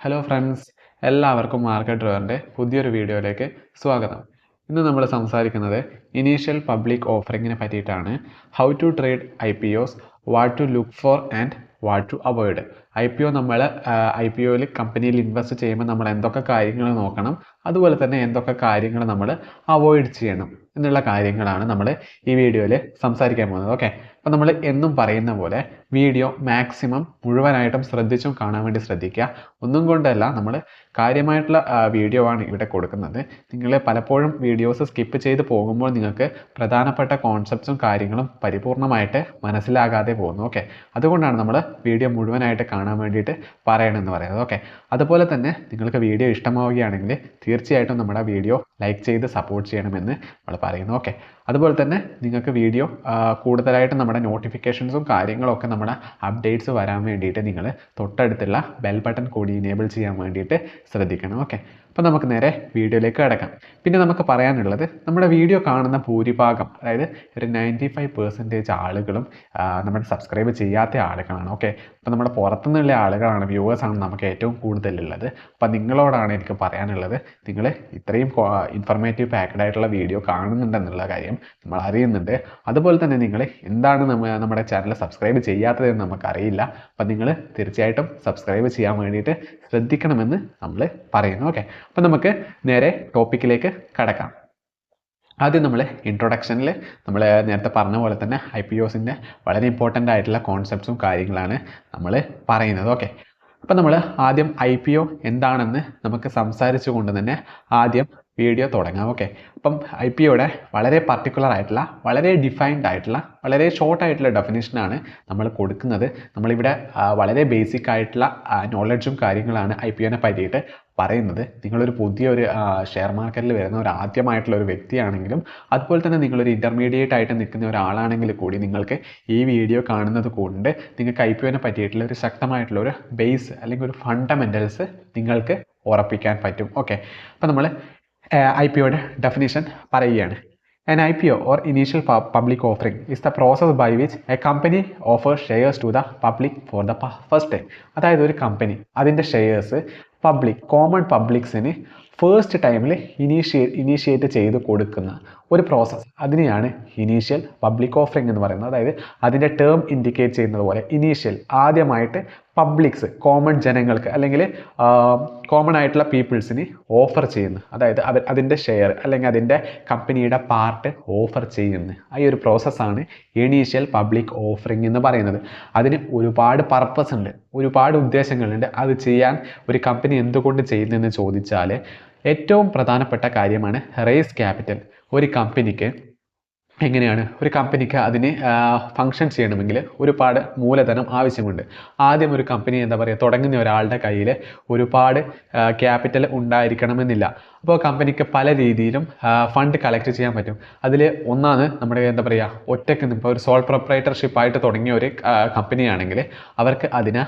Hello friends, എല്ലാവർക്കും market ഡ്രൈവറിൻ്റെ പുതിയൊരു വീഡിയോയിലേക്ക് സ്വാഗതം. ഇന്ന് നമ്മൾ സംസാരിക്കുന്നത് ഇനീഷ്യൽ പബ്ലിക് ഓഫറിങ്ങിനെ പറ്റിയിട്ടാണ്. How to trade IPOs, what to look for and what to avoid. IPO നമ്മൾ IPOയിൽ കമ്പനിയിൽ ഇൻവെസ്റ്റ് ചെയ്യുമ്പോൾ നമ്മൾ എന്തൊക്കെ കാര്യങ്ങൾ നോക്കണം, അതുപോലെ തന്നെ എന്തൊക്കെ കാര്യങ്ങൾ നമ്മൾ അവോയ്ഡ് ചെയ്യണം എന്നുള്ള കാര്യങ്ങളാണ് നമ്മൾ ഈ വീഡിയോയിൽ സംസാരിക്കാൻ പോകുന്നത്. ഓക്കെ, അപ്പോൾ നമ്മൾ എന്നും പറയുന്ന പോലെ വീഡിയോ മാക്സിമം മുഴുവനായിട്ടും ശ്രദ്ധിച്ചും കാണാൻ വേണ്ടി ശ്രദ്ധിക്കുക. ഒന്നും കൊണ്ടല്ല, നമ്മൾ കാര്യമായിട്ടുള്ള വീഡിയോ ആണ് ഇവിടെ കൊടുക്കുന്നത്. നിങ്ങൾ പലപ്പോഴും വീഡിയോസ് സ്കിപ്പ് ചെയ്ത് പോകുമ്പോൾ നിങ്ങൾക്ക് പ്രധാനപ്പെട്ട കോൺസെപ്റ്റ്സും കാര്യങ്ങളും പരിപൂർണമായിട്ട് മനസ്സിലാകാതെ പോകുന്നു. ഓക്കെ, അതുകൊണ്ടാണ് നമ്മൾ വീഡിയോ മുഴുവനായിട്ട് കാണാൻ വേണ്ടിയിട്ട് പറയണമെന്ന് പറയുന്നത്. ഓക്കെ, അതുപോലെ തന്നെ നിങ്ങൾക്ക് വീഡിയോ ഇഷ്ടമാവുകയാണെങ്കിൽ തീർച്ചയായിട്ടും നമ്മുടെ വീഡിയോ ലൈക്ക് ചെയ്ത് സപ്പോർട്ട് ചെയ്യണമെന്ന് നമ്മൾ പറയുന്നു. ഓക്കെ, അതുപോലെ തന്നെ നിങ്ങൾക്ക് വീഡിയോ കൂടുതലായിട്ട് നമ്മുടെ നോട്ടിഫിക്കേഷൻസും കാര്യങ്ങളൊക്കെ നമ്മുടെ അപ്ഡേറ്റ്സ് വരാൻ വേണ്ടിയിട്ട് നിങ്ങൾ തൊട്ടടുത്തുള്ള ബെൽ ബട്ടൺ കൂടി ഇനേബിൾ ചെയ്യാൻ വേണ്ടിയിട്ട് ശ്രദ്ധിക്കണം. ഓക്കെ, അപ്പോൾ നമുക്ക് നേരെ വീഡിയോയിലേക്ക് കിടക്കാം. പിന്നെ നമുക്ക് പറയാനുള്ളത്, നമ്മുടെ വീഡിയോ കാണുന്ന ഭൂരിഭാഗം, അതായത് ഒരു 95% ആളുകളും നമ്മുടെ സബ്സ്ക്രൈബ് ചെയ്യാത്ത ആളുകളാണ്. ഓക്കെ, അപ്പോൾ നമ്മുടെ പുറത്തുനിന്നുള്ള ആളുകളാണ്, വ്യൂവേഴ്സാണ് നമുക്ക് ഏറ്റവും കൂടുതലുള്ളത്. അപ്പോൾ നിങ്ങളോടാണ് എനിക്ക് പറയാനുള്ളത്, നിങ്ങൾ ഇത്രയും ഇൻഫർമേറ്റീവ് പാക്ഡ് ആയിട്ടുള്ള വീഡിയോ കാണുന്നുണ്ടെന്നുള്ള കാര്യം നമ്മൾ അറിയുന്നുണ്ട്. അതുപോലെ തന്നെ നിങ്ങൾ എന്താണ് നമ്മുടെ ചാനൽ സബ്സ്ക്രൈബ് ചെയ്യാത്തതെന്ന് നമുക്കറിയില്ല. അപ്പം നിങ്ങൾ തീർച്ചയായിട്ടും സബ്സ്ക്രൈബ് ചെയ്യാൻ വേണ്ടിയിട്ട് ശ്രദ്ധിക്കണമെന്ന് നമ്മൾ പറയുന്നു. ഓക്കെ, അപ്പം നമുക്ക് നേരെ ടോപ്പിക്കിലേക്ക് കടക്കാം. ആദ്യം നമ്മൾ ഇൻട്രൊഡക്ഷനിൽ നമ്മൾ നേരത്തെ പറഞ്ഞ പോലെ തന്നെ IPOസിൻ്റെ വളരെ ഇമ്പോർട്ടൻ്റ് ആയിട്ടുള്ള കോൺസെപ്റ്റ്സും കാര്യങ്ങളാണ് നമ്മൾ പറയുന്നത്. ഓക്കെ, അപ്പം നമ്മൾ ആദ്യം IPO എന്താണെന്ന് നമുക്ക് സംസാരിച്ചുകൊണ്ട് തന്നെ ആദ്യം വീഡിയോ തുടങ്ങാം. ഓക്കെ, അപ്പം IPOയുടെ വളരെ പർട്ടിക്കുലർ ആയിട്ടുള്ള, വളരെ ഡിഫൈൻഡ് ആയിട്ടുള്ള, വളരെ ഷോർട്ട് ആയിട്ടുള്ള ഡെഫിനിഷനാണ് നമ്മൾ കൊടുക്കുന്നത്. നമ്മളിവിടെ വളരെ ബേസിക് ആയിട്ടുള്ള നോളജും കാര്യങ്ങളാണ് IPOനെ പറ്റിയിട്ട് പറയുന്നത്. നിങ്ങളൊരു പുതിയൊരു ഷെയർ മാർക്കറ്റിൽ വരുന്ന ഒരു ആദ്യമായിട്ടുള്ള ഒരു വ്യക്തിയാണെങ്കിലും, അതുപോലെ തന്നെ നിങ്ങളൊരു ഇൻ്റർമീഡിയറ്റ് ആയിട്ട് നിൽക്കുന്ന ഒരാളാണെങ്കിൽ കൂടി നിങ്ങൾക്ക് ഈ വീഡിയോ കാണുന്നത് കൊണ്ട് നിങ്ങൾക്ക് IPOനെ പറ്റിയിട്ടുള്ള ഒരു ശക്തമായിട്ടുള്ള ഒരു ബേസ് അല്ലെങ്കിൽ ഒരു ഫണ്ടമെൻ്റൽസ് നിങ്ങൾക്ക് ഉറപ്പിക്കാൻ പറ്റും. ഓക്കെ, അപ്പോൾ നമ്മൾ IPOയുടെ ഡെഫിനിഷൻ പറയുകയാണ്. An IPO or initial public offering is the process by which a company offers shares to the public for the first time. അതായത് ഒരു കമ്പനി അതിൻ്റെ ഷെയർസ് കോമൺ പബ്ലിക്സിന് ഫസ്റ്റ് ടൈമിൽ ഇനീഷ്യേറ്റ് ചെയ്ത് കൊടുക്കുന്ന ഒരു പ്രോസസ്സ്, അതിനെയാണ് ഇനീഷ്യൽ പബ്ലിക് ഓഫറിംഗ് എന്ന് പറയുന്നത്. അതായത് അതിൻ്റെ ടേം ഇൻഡിക്കേറ്റ് ചെയ്യുന്നത് പോലെ ഇനീഷ്യൽ ആദ്യമായിട്ട് പബ്ലിക്സ്, കോമൺ ജനങ്ങൾക്ക് അല്ലെങ്കിൽ കോമൺ ആയിട്ടുള്ള പീപ്പിൾസിന് ഓഫർ ചെയ്യുന്നു. അതായത് അതിൻ്റെ ഷെയർ അല്ലെങ്കിൽ അതിൻ്റെ കമ്പനിയുടെ പാർട്ട് ഓഫർ ചെയ്യുന്നു. ഈ ഒരു പ്രോസസ്സാണ് ഇനീഷ്യൽ പബ്ലിക് ഓഫറിംഗ് എന്ന് പറയുന്നത്. അതിന് ഒരുപാട് പർപ്പസ് ഉണ്ട്, ഒരുപാട് ഉദ്ദേശങ്ങളുണ്ട്. അത് ചെയ്യാൻ ഒരു കമ്പനി എന്തുകൊണ്ട് ചെയ്യുന്നതെന്ന് ചോദിച്ചാൽ ഏറ്റവും പ്രധാനപ്പെട്ട കാര്യമാണ് റേസ് ക്യാപിറ്റൽ. ഒരു കമ്പനിക്ക് എങ്ങനെയാണ്, ഒരു കമ്പനിക്ക് അതിന് ഫങ്ഷൻ ചെയ്യണമെങ്കിൽ ഒരുപാട് മൂലധനം ആവശ്യമുണ്ട്. ആദ്യം ഒരു കമ്പനി തുടങ്ങുന്ന ഒരാളുടെ കയ്യിൽ ഒരുപാട് ക്യാപിറ്റൽ ഉണ്ടായിരിക്കണമെന്നില്ല. അപ്പോൾ കമ്പനിക്ക് പല രീതിയിലും ഫണ്ട് കളക്ട് ചെയ്യാൻ പറ്റും. അതിൽ ഒന്നാണ് നമ്മുടെ ഒറ്റയ്ക്ക് ഇപ്പോൾ ഒരു സോൾ പ്രൊപ്പറേറ്റർഷിപ്പ് ആയിട്ട് തുടങ്ങിയ ഒരു കമ്പനിയാണെങ്കിൽ അവർക്ക് അതിനെ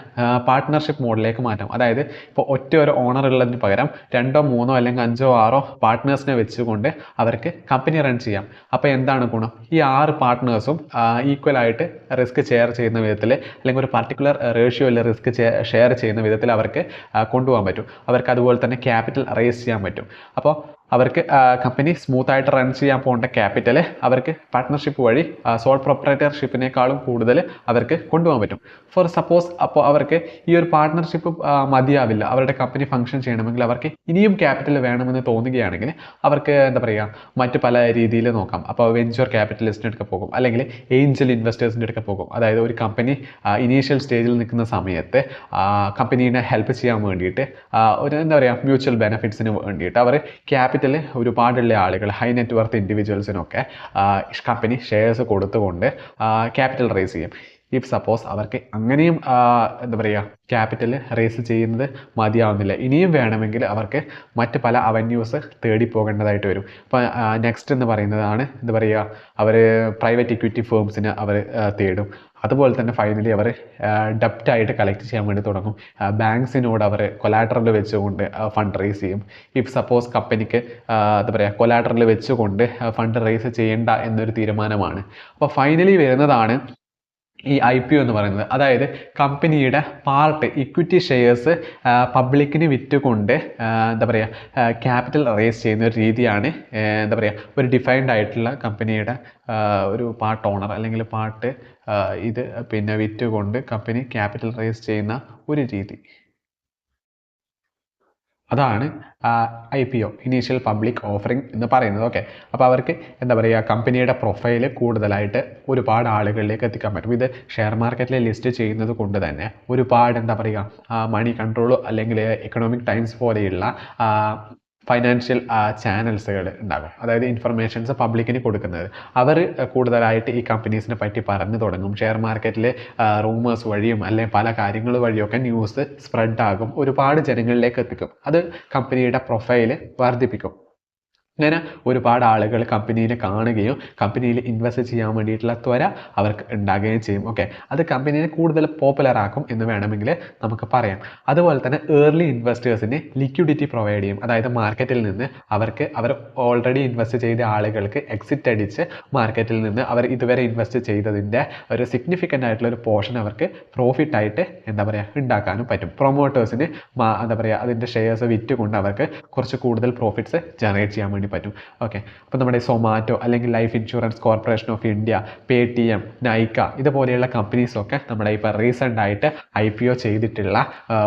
പാർട്ട്ണർഷിപ്പ് മോഡിലേക്ക് മാറ്റാം. അതായത് ഇപ്പോൾ ഒരു ഓണർ ഉള്ളതിന് പകരം 2, 3 അല്ലെങ്കിൽ 5, 6 പാർട്ട്നേഴ്സിനെ വെച്ചുകൊണ്ട് അവർക്ക് കമ്പനി റൺ ചെയ്യാം. അപ്പോൾ എന്താണ് ഗുണം? ഈ 6 പാർട്ട്നേഴ്സും ഈക്വലായിട്ട് റിസ്ക് ഷെയർ ചെയ്യുന്ന വിധത്തിൽ അല്ലെങ്കിൽ ഒരു പർട്ടിക്കുലർ റേഷ്യോയിൽ റിസ്ക് ഷെയർ ചെയ്യുന്ന വിധത്തിൽ അവർക്ക് കൊണ്ടുപോകാൻ പറ്റും. അവർക്ക് അതുപോലെ തന്നെ ക്യാപിറ്റൽ റേസ് ചെയ്യാൻ പറ്റും. അപ്പോൾ അവർക്ക് കമ്പനി സ്മൂത്തായിട്ട് റൺ ചെയ്യാൻ പോകേണ്ട ക്യാപിറ്റൽ അവർക്ക് പാർട്ട്ണർഷിപ്പ് വഴി സോൾ പ്രൊപ്പറേറ്റർഷിപ്പിനേക്കാളും കൂടുതൽ അവർക്ക് കൊണ്ടുപോകാൻ പറ്റും. ഫോർ സപ്പോസ് അപ്പോൾ അവർക്ക് ഈ ഒരു പാർട്ട്ണർഷിപ്പ് മതിയാവില്ല, അവരുടെ കമ്പനി ഫംഗ്ഷൻ ചെയ്യണമെങ്കിൽ അവർക്ക് ഇനിയും ക്യാപിറ്റൽ വേണമെന്ന് തോന്നുകയാണെങ്കിൽ അവർക്ക് മറ്റ് പല രീതിയിൽ നോക്കാം. അപ്പോൾ വെഞ്ചർ ക്യാപിറ്റലിസ്റ്റിൻ്റെ അടുക്ക പോകും, അല്ലെങ്കിൽ ഏഞ്ചൽ ഇൻവെസ്റ്റേഴ്സിൻ്റെ അടുക്ക പോകും. അതായത് ഒരു കമ്പനി ഇനീഷ്യൽ സ്റ്റേജിൽ നിൽക്കുന്ന സമയത്ത് കമ്പനീനെ ഹെൽപ്പ് ചെയ്യാൻ വേണ്ടിയിട്ട് ഒരു മ്യൂച്വൽ ബെനിഫിറ്റ്സിന് വേണ്ടിയിട്ട് അവർ ക്യാപിറ്റൽ ഒരുപാടുള്ള ആളുകൾ, ഹൈ നെറ്റ് വർത്ത് ഇൻഡിവിജ്വൽസിനൊക്കെ കമ്പനി ഷെയർസ് കൊടുത്തുകൊണ്ട് ക്യാപിറ്റൽ റേസ് ചെയ്യും. ഇഫ് സപ്പോസ് അവർക്ക് അങ്ങനെയും ക്യാപിറ്റൽ റേസ് ചെയ്യുന്നത് മതിയാവുന്നില്ല, ഇനിയും വേണമെങ്കിൽ അവർക്ക് മറ്റ് പല അവന്യൂസ് തേടി പോകേണ്ടതായിട്ട് വരും. അപ്പോൾ നെക്സ്റ്റ് എന്ന് പറയുന്നതാണ് അവർ പ്രൈവറ്റ് ഇക്വിറ്റി ഫേംസിന് അവർ തേടും. അതുപോലെ തന്നെ ഫൈനലി അവർ ഡെപ്റ്റായിട്ട് കളക്ട് ചെയ്യാൻ വേണ്ടി തുടങ്ങും. ബാങ്ക്സിനോട് അവർ കൊലാട്രൽ വെച്ചുകൊണ്ട് ഫണ്ട് റേസ് ചെയ്യും. ഇഫ് സപ്പോസ് കമ്പനിക്ക് കൊലാട്രൽ വെച്ചുകൊണ്ട് ഫണ്ട് റേസ് ചെയ്യേണ്ട എന്നൊരു തീരുമാനമാണ്. അപ്പോൾ ഫൈനലി വരുന്നതാണ് ഈ IPO എന്ന് പറയുന്നത്. അതായത് കമ്പനിയുടെ പാർട്ട് ഇക്വിറ്റി ഷെയർസ് പബ്ലിക്കിന് വിറ്റുകൊണ്ട് എന്താ പറയുക ക്യാപിറ്റൽ റേസ് ചെയ്യുന്ന ഒരു രീതിയാണ് എന്താ പറയുക ഒരു ഡിഫൈൻഡ് ആയിട്ടുള്ള കമ്പനിയുടെ ഒരു പാർട്ട് ഓണർ അല്ലെങ്കിൽ പാർട്ട് ഇത് പിന്നെ വിറ്റുകൊണ്ട് കമ്പനി ക്യാപിറ്റൽ റേസ് ചെയ്യുന്ന ഒരു രീതി. അതാണ് IPO, ഇനീഷ്യൽ പബ്ലിക് ഓഫറിംഗ് എന്ന് പറയുന്നത്. ഓക്കെ, അപ്പോൾ അവർക്ക് എന്താ പറയുക കമ്പനിയുടെ പ്രൊഫൈല് കൂടുതലായിട്ട് ഒരുപാട് ആളുകളിലേക്ക് എത്തിക്കാൻ പറ്റും. ഇത് ഷെയർ മാർക്കറ്റിൽ ലിസ്റ്റ് ചെയ്യുന്നത് കൊണ്ട് തന്നെ ഒരുപാട് എന്താ പറയുക മണി കൺട്രോൾ അല്ലെങ്കിൽ എക്കണോമിക് ടൈംസ് പോലെയുള്ള ഫൈനാൻഷ്യൽ ചാനൽസുകൾ ഉണ്ടാകും. അതായത് ഇൻഫർമേഷൻസ് പബ്ലിക്കിന് കൊടുക്കുന്നത്. അവർ കൂടുതലായിട്ട് ഈ കമ്പനീസിനെ പറ്റി പറഞ്ഞു തുടങ്ങും. ഷെയർ മാർക്കറ്റിൽ റൂമേഴ്സ് വഴിയും അല്ലെങ്കിൽ പല കാര്യങ്ങൾ വഴിയൊക്കെ ന്യൂസ് സ്പ്രെഡ് ആകും, ഒരുപാട് ജനങ്ങളിലേക്ക് എത്തിക്കും. അത് കമ്പനിയുടെ പ്രൊഫൈല് വർദ്ധിപ്പിക്കും. അങ്ങനെ ഒരുപാട് ആളുകൾ കമ്പനീനെ കാണുകയും കമ്പനിയിൽ ഇൻവെസ്റ്റ് ചെയ്യാൻ വേണ്ടിയിട്ടുള്ള ത്വര അവർക്ക് ഉണ്ടാകുകയും ചെയ്യും. ഓക്കെ, അത് കമ്പനീനെ കൂടുതൽ പോപ്പുലർ ആക്കും എന്ന് വേണമെങ്കിൽ നമുക്ക് പറയാം. അതുപോലെ തന്നെ ഏർലി ഇൻവെസ്റ്റേഴ്സിന് ലിക്വിഡിറ്റി പ്രൊവൈഡ് ചെയ്യും. അതായത് മാർക്കറ്റിൽ നിന്ന് അവർ ഓൾറെഡി ഇൻവെസ്റ്റ് ചെയ്ത ആളുകൾക്ക് എക്സിറ്റ് അടിച്ച് മാർക്കറ്റിൽ നിന്ന് അവർ ഇതുവരെ ഇൻവെസ്റ്റ് ചെയ്തതിൻ്റെ ഒരു സിഗ്നിഫിക്കൻ്റ് ആയിട്ടുള്ള ഒരു പോർഷൻ അവർക്ക് പ്രോഫിറ്റ് ആയിട്ട് എന്താ പറയുക ഉണ്ടാക്കാനും പറ്റും. പ്രൊമോട്ടേഴ്സിന് എന്താ പറയുക അതിൻ്റെ ഷെയർസ് വിറ്റുകൊണ്ട് അവർക്ക് കുറച്ച് കൂടുതൽ പ്രോഫിറ്റ്സ് ജനറേറ്റ് ചെയ്യാൻ പറ്റും. ഓക്കെ, അപ്പോൾ നമ്മുടെ സൊമാറ്റോ അല്ലെങ്കിൽ life insurance corporation of India, Paytm, Nykaa ഇതുപോലെയുള്ള കമ്പനീസൊക്കെ നമ്മുടെ ഇപ്പോൾ റീസെൻ്റ് ആയിട്ട് IPO ചെയ്തിട്ടുള്ള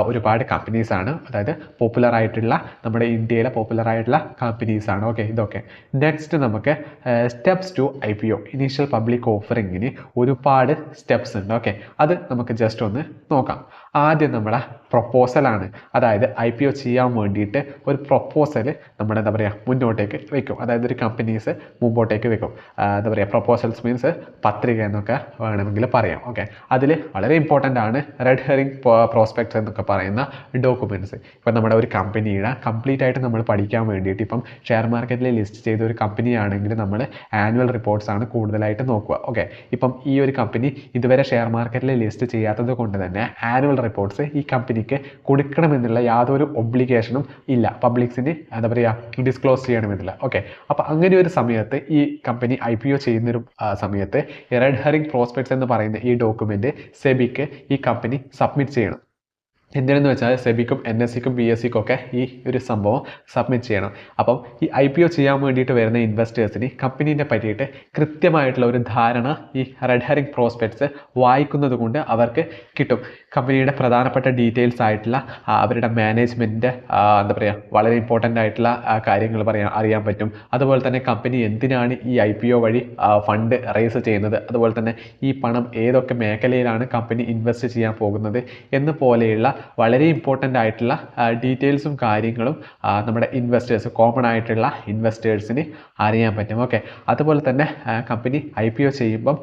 ഒരുപാട് കമ്പനീസാണ്. അതായത് പോപ്പുലർ ആയിട്ടുള്ള നമ്മുടെ ഇന്ത്യയിലെ പോപ്പുലർ ആയിട്ടുള്ള കമ്പനീസാണ്. ഓക്കെ, ഇതൊക്കെ നെക്സ്റ്റ് നമുക്ക് steps to IPO, initial public ഓഫറിങ്ങിന് ഒരുപാട് സ്റ്റെപ്സ് ഉണ്ട്. ഓക്കെ, അത് നമുക്ക് ജസ്റ്റ് ഒന്ന് നോക്കാം. ആദ്യം നമ്മുടെ പ്രൊപ്പോസലാണ്. അതായത് IPO ചെയ്യാൻ വേണ്ടിയിട്ട് ഒരു പ്രൊപ്പോസൽ നമ്മുടെ എന്താ പറയുക മുന്നോട്ടേക്ക് വെക്കും. അതായത് ഒരു കമ്പനീസ് മുമ്പോട്ടേക്ക് വെക്കും. എന്താ പറയുക പ്രൊപ്പോസൽസ് മീൻസ് പത്രിക എന്നൊക്കെ വേണമെങ്കിൽ പറയാം. ഓക്കെ, അതിൽ വളരെ ഇമ്പോർട്ടൻ്റ് ആണ് റെഡ് ഹെറിംഗ് പ്രോസ്പെക്ട്സ് എന്നൊക്കെ പറയുന്ന ഡോക്യുമെൻറ്റ്സ്. ഇപ്പം നമ്മുടെ ഒരു കമ്പനിയുടെ കംപ്ലീറ്റ് ആയിട്ട് നമ്മൾ പഠിക്കാൻ വേണ്ടിയിട്ട് ഇപ്പം ഷെയർ മാർക്കറ്റിൽ ലിസ്റ്റ് ചെയ്ത ഒരു കമ്പനിയാണെങ്കിൽ നമ്മൾ ആനുവൽ റിപ്പോർട്ട്സ് ആണ് കൂടുതലായിട്ട് നോക്കുക. ഓക്കെ, ഇപ്പം ഈ ഒരു കമ്പനി ഇതുവരെ ഷെയർ മാർക്കറ്റിൽ ലിസ്റ്റ് ചെയ്യാത്തത് കൊണ്ട് തന്നെ ആനുവൽ റിപ്പോർട്ട്സ് ഈ കമ്പനിക്ക് കൊടുക്കണമെന്നുള്ള യാതൊരു ഒബ്ലിഗേഷനും ഇല്ല, പബ്ലിക്സിന് എന്താ പറയുക ഡിസ്ക്ലോസ് ചെയ്യണമെന്നില്ല. ഓക്കെ, അപ്പോൾ അങ്ങനെ ഒരു സമയത്ത് ഈ കമ്പനി IPO ചെയ്യുന്നൊരു സമയത്ത് റെഡ് ഹെറിംഗ് പ്രോസ്പെക്ട്സ് എന്ന് പറയുന്ന ഈ ഡോക്യുമെൻ്റ് സെബിക്ക് ഈ കമ്പനി സബ്മിറ്റ് ചെയ്യണം. എന്തിനെന്ന് വെച്ചാൽ സെബിക്കും NSEക്കും BSEക്കും ഒക്കെ ഈ ഒരു സംഭവം സബ്മിറ്റ് ചെയ്യണം. അപ്പം ഈ IPO ചെയ്യാൻ വേണ്ടിയിട്ട് വരുന്ന ഇൻവെസ്റ്റേഴ്സിന് കമ്പനീനെ പറ്റിയിട്ട് കൃത്യമായിട്ടുള്ള ഒരു ധാരണ ഈ റെഡ് ഹെറിംഗ് പ്രോസ്പെക്ട്സ് വായിക്കുന്നത് കൊണ്ട് അവർക്ക് കിട്ടും. കമ്പനിയുടെ പ്രധാനപ്പെട്ട ഡീറ്റെയിൽസ് ആയിട്ടുള്ള അവരുടെ മാനേജ്മെൻറ്റിൻ്റെ എന്താ പറയുക വളരെ ഇമ്പോർട്ടൻ്റ് ആയിട്ടുള്ള കാര്യങ്ങൾ അറിയാൻ പറ്റും. അതുപോലെ തന്നെ കമ്പനി എന്തിനാണ് ഈ IPO വഴി ഫണ്ട് റേസ് ചെയ്യുന്നത്, അതുപോലെ തന്നെ ഈ പണം ഏതൊക്കെ മേഖലയിലാണ് കമ്പനി ഇൻവെസ്റ്റ് ചെയ്യാൻ പോകുന്നത് എന്ന് പോലെയുള്ള വളരെ ഇമ്പോർട്ടൻ്റ് ആയിട്ടുള്ള ഡീറ്റെയിൽസും കാര്യങ്ങളും നമ്മുടെ ഇൻവെസ്റ്റേഴ്സ് കോമൺ ആയിട്ടുള്ള ഇൻവെസ്റ്റേഴ്സിന് അറിയാൻ പറ്റും. ഓക്കെ, അതുപോലെ തന്നെ കമ്പനി IPO ചെയ്യുമ്പം